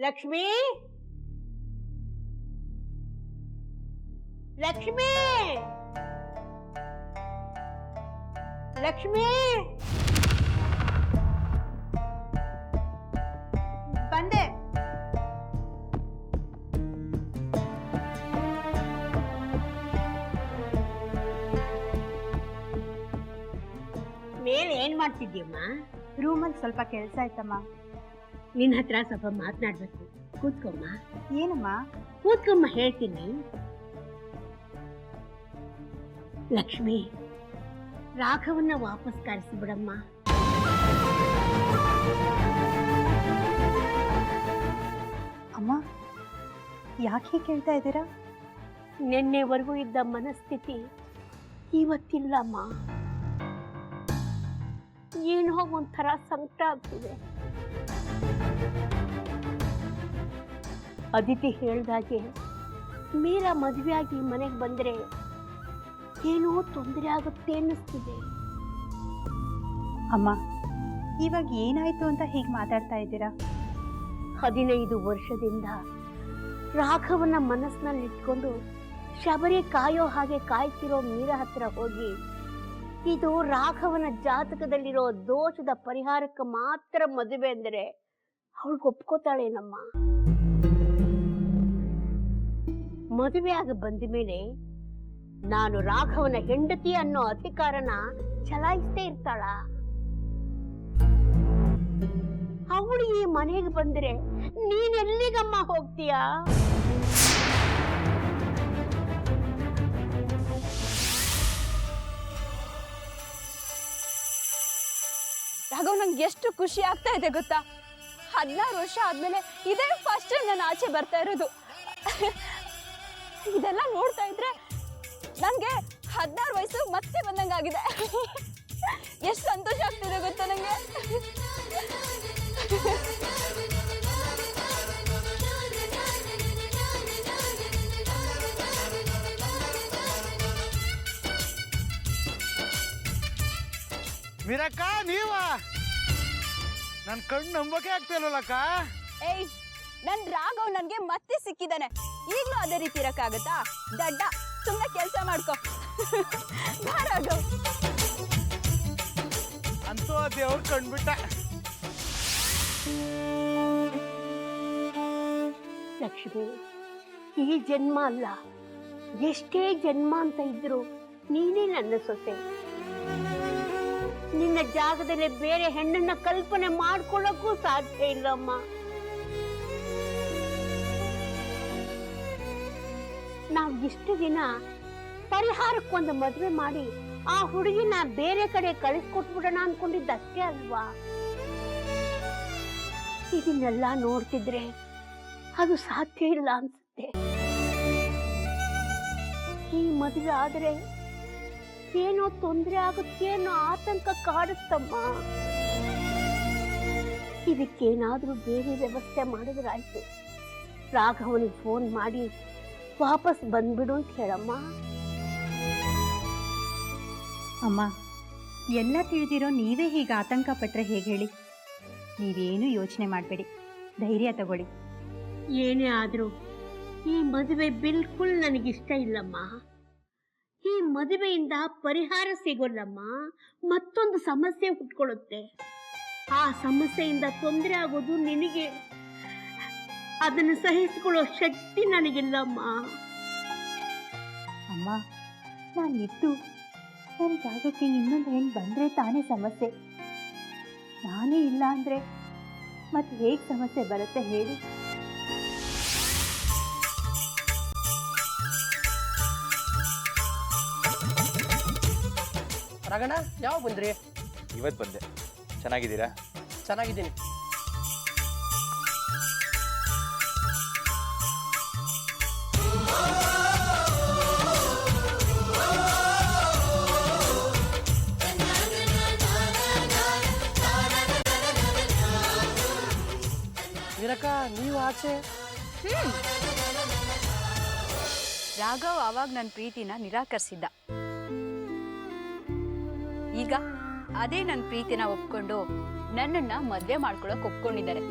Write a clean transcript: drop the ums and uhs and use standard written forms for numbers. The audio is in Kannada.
ಲಕ್ಷ್ಮಿ ಲಕ್ಷ್ಮಿ ಲಕ್ಷ್ಮಿ ಬಂದೆ. ಮೇಲೆ ಏನ್ ಮಾಡ್ತಿದ್ದೀಯಮ್ಮ? ರೂಮಲ್ಲಿ ಸ್ವಲ್ಪ ಕೆಲಸ ಆಯ್ತಮ್ಮ. ನಿನ್ನ ಹತ್ರ ಸ್ವಲ್ಪ ಮಾತನಾಡ್ಬೇಕು. ಕೂತ್ಕೊಮ್ಮ. ಏನಮ್ಮ? ಕೂತ್ಕೊಮ್ಮ, ಹೇಳ್ತೀನಿ. ಲಕ್ಷ್ಮಿ, ರಾಘವನ್ನ ವಾಪಸ್ ಕರೆಸಿಬಿಡಮ್ಮ. ಅಮ್ಮ, ಯಾಕೆ ಕೇಳ್ತಾ ಇದ್ದೀರಾ? ನಿನ್ನೆವರೆಗೂ ಇದ್ದ ಮನಸ್ಥಿತಿ ಇವತ್ತಿಲ್ಲಮ್ಮ. ಏನೋ ಒಂಥರ ಸಂಕಟ ಆಗ್ತಿದೆ. ಅದಿತಿ ಹೇಳ್ದಾಗೆ ಮೀರಾ ಮದುವೆ ಆಗಿ ಮನೆಗೆ ಬಂದ್ರೆ ಏನೋ ತೊಂದರೆ ಆಗುತ್ತೆ ಅನ್ನಿಸ್ತಿದೆ. ಅಮ್ಮ, ಇವಾಗ ಏನಾಯ್ತು ಅಂತ ಹೀಗೆ ಮಾತಾಡ್ತಾ ಇದ್ದೀರಾ? 15 ವರ್ಷದಿಂದ ರಾಘವನ ಮನಸ್ಸಿನಲ್ಲಿ ಇಟ್ಕೊಂಡು ಶಬರಿ ಕಾಯೋ ಹಾಗೆ ಕಾಯ್ತಿರೋ ಮೀರಾ ಹತ್ರ ಹೋಗಿ, ಇದು ರಾಘವನ ಜಾತಕದಲ್ಲಿರೋ ದೋಷದ ಪರಿಹಾರಕ್ಕೆ ಮಾತ್ರ ಮದುವೆ ಅಂದರೆ ಅವಳಿಗೆ ಒಪ್ಕೋತಾಳೇನಮ್ಮ? ಮದುವೆ ಆಗ ಬಂದ ಮೇಲೆ ನಾನು ರಾಘವನ ಹೆಂಡತಿ ಅನ್ನೋ ಅಧಿಕಾರನ ಚಲಾಯಿಸ್ತೇ ಇರ್ತಾಳ? ಅವಳು ಈ ಮನೆಗೆ ಬಂದ್ರೆ ನೀನೆಲ್ಲಿಗಮ್ಮ ಹೋಗ್ತೀಯಾ? ರಾಘವ್, ನಂಗೆ ಎಷ್ಟು ಖುಷಿ ಆಗ್ತಾ ಇದೆ ಗೊತ್ತಾ? 16 ವರ್ಷ ಆದ್ಮೇಲೆ ಇದೇ ಫಸ್ಟ್ ಟೈಮ್ ನಾನು ಆಚೆ ಬರ್ತಾ ಇರೋದು. ಇದೆಲ್ಲ ನೋಡ್ತಾ ಇದ್ರೆ ನನಗೆ 16 ವಯಸ್ಸು ಮತ್ತೆ ಬಂದಂಗಾಗಿದೆ. ಎಷ್ಟು ಸಂತೋಷ ಆಗ್ತಿದೆ ಗೊತ್ತಾ ನಂಗೆ. ಮೀರಕ್ಕ, ನೀವಾ? ನನ್ ಕಣ್ಣು ನಂಬಕೆ ಆಗ್ತಿಲ್ವಲ್ಲಕ್ಕ. ಏಯ್, ನನ್ ರಾಘವ್ ನನ್ಗೆ ಮತ್ತೆ ಸಿಕ್ಕಿದಾನೆ. ಈಗ್ಲೂ ಅದೇ ರೀತಿ ಇರಕ್ಕಾಗತ್ತಾ? ದಡ್ಡ, ಸುಮ್ಮನೆ ಕೆಲಸ ಮಾಡ್ಕೊ. ಬಾ ರಾಘವ್. ಅಂತೂ ಆ ದೇವ್ರು ಕಂಡ್ಬಿಟ್ಟ. ಲಕ್ಷ್ಮಿ, ಈ ಜನ್ಮ ಅಲ್ಲ, ಎಷ್ಟೇ ಜನ್ಮ ಅಂತ ಇದ್ರು ನೀನೇ ನನ್ನ ಸೊಸೆ. ನಿನ್ನ ಜಾಗದಲ್ಲಿ ಬೇರೆ ಹೆಣ್ಣನ್ನ ಕಲ್ಪನೆ ಮಾಡ್ಕೊಳ್ಳೋಕ್ಕೂ ಸಾಧ್ಯ ಇಲ್ಲಮ್ಮ. ನಾವು ಇಷ್ಟು ದಿನ ಪರಿಹಾರಕ್ಕೊಂದು ಮದುವೆ ಮಾಡಿ ಆ ಹುಡುಗಿನ ಬೇರೆ ಕಡೆ ಕಳಿಸ್ಕೊಟ್ಬಿಡೋಣ ಅನ್ಕೊಂಡಿದ್ದಷ್ಟೇ ಅಲ್ವಾ? ಇದನ್ನೆಲ್ಲ ನೋಡ್ತಿದ್ರೆ ಅದು ಸಾಧ್ಯ ಇಲ್ಲ ಅನ್ಸುತ್ತೆ. ಈ ಮದುವೆ ಆದ್ರೆ ಏನೋ ತೊಂದರೆ ಆಗುತ್ತೆ ಅನ್ನೋ ಆತಂಕ ಕಾಡುತ್ತಮ್ಮ. ಇದಕ್ಕೇನಾದ್ರೂ ಬೇರೆ ವ್ಯವಸ್ಥೆ ಮಾಡಿದ್ರಾಯ್ತು. ರಾಘವನಿಗೆ ಫೋನ್ ಮಾಡಿ ವಾಪಸ್ ಬಂದ್ಬಿಡು ಅಂತ ಹೇಳಮ್ಮ. ಅಮ್ಮ, ಎಲ್ಲ ತಿಳಿದಿರೋ ನೀವೇ ಹೀಗೆ ಆತಂಕ ಪಟ್ರೆ ಹೇಗೆ ಹೇಳಿ? ನೀವೇನು ಯೋಚನೆ ಮಾಡಬೇಡಿ, ಧೈರ್ಯ ತಗೊಳ್ಳಿ. ಏನೇ ಆದ್ರೂ ಈ ಮದುವೆ ಬಿಲ್ಕುಲ್ ನನಗಿಷ್ಟ ಇಲ್ಲಮ್ಮ. ಈ ಮದುವೆಯಿಂದ ಪರಿಹಾರ ಸಿಗೋಲ್ಲಮ್ಮ, ಮತ್ತೊಂದು ಸಮಸ್ಯೆ ಹುಟ್ಕೊಳ್ಳುತ್ತೆ. ಆ ಸಮಸ್ಯೆಯಿಂದ ತೊಂದರೆ ಆಗೋದು ನಿನಗೆ. ಅದನ್ನು ಸಹಿಸಿಕೊಳ್ಳೋ ಶಕ್ತಿ ನನಗಿಲ್ಲಮ್ಮ. ಅಮ್ಮ, ನಾನಿದ್ದು ನನ್ನ ಜಾಗಕ್ಕೆ ಇನ್ನೊಂದು ಹೆಣ್ಣು ಬಂದರೆ ತಾನೇ ಸಮಸ್ಯೆ. ನಾನೇ ಇಲ್ಲ ಅಂದರೆ ಮತ್ತೆ ಹೇಗೆ ಸಮಸ್ಯೆ ಬರುತ್ತೆ ಹೇಳಿ? ರಾಘಣ್ಣ, ಯಾವಾಗ ಬಂದ್ರಿ? ಇವತ್ತು ಬಂದೆ. ಚೆನ್ನಾಗಿದ್ದೀರಾ? ಚೆನ್ನಾಗಿದ್ದೀನಿ. ವೀರಕ್ಕ, ನೀವು ಆಚೆ? ರಾಘವ್ ಅವಾಗ ನನ್ನ ಪ್ರೀತಿನ ನಿರಾಕರಿಸಿದ್ದ. ಈಗ ಅದೇ ನನ್ನ ಪ್ರೀತಿನ ಒಪ್ಕೊಂಡು ನನ್ನನ್ನ ಮದುವೆ ಮಾಡ್ಕೊಳಕ್ ಒಪ್ಕೊಂಡಿದ್ದಾರೆ.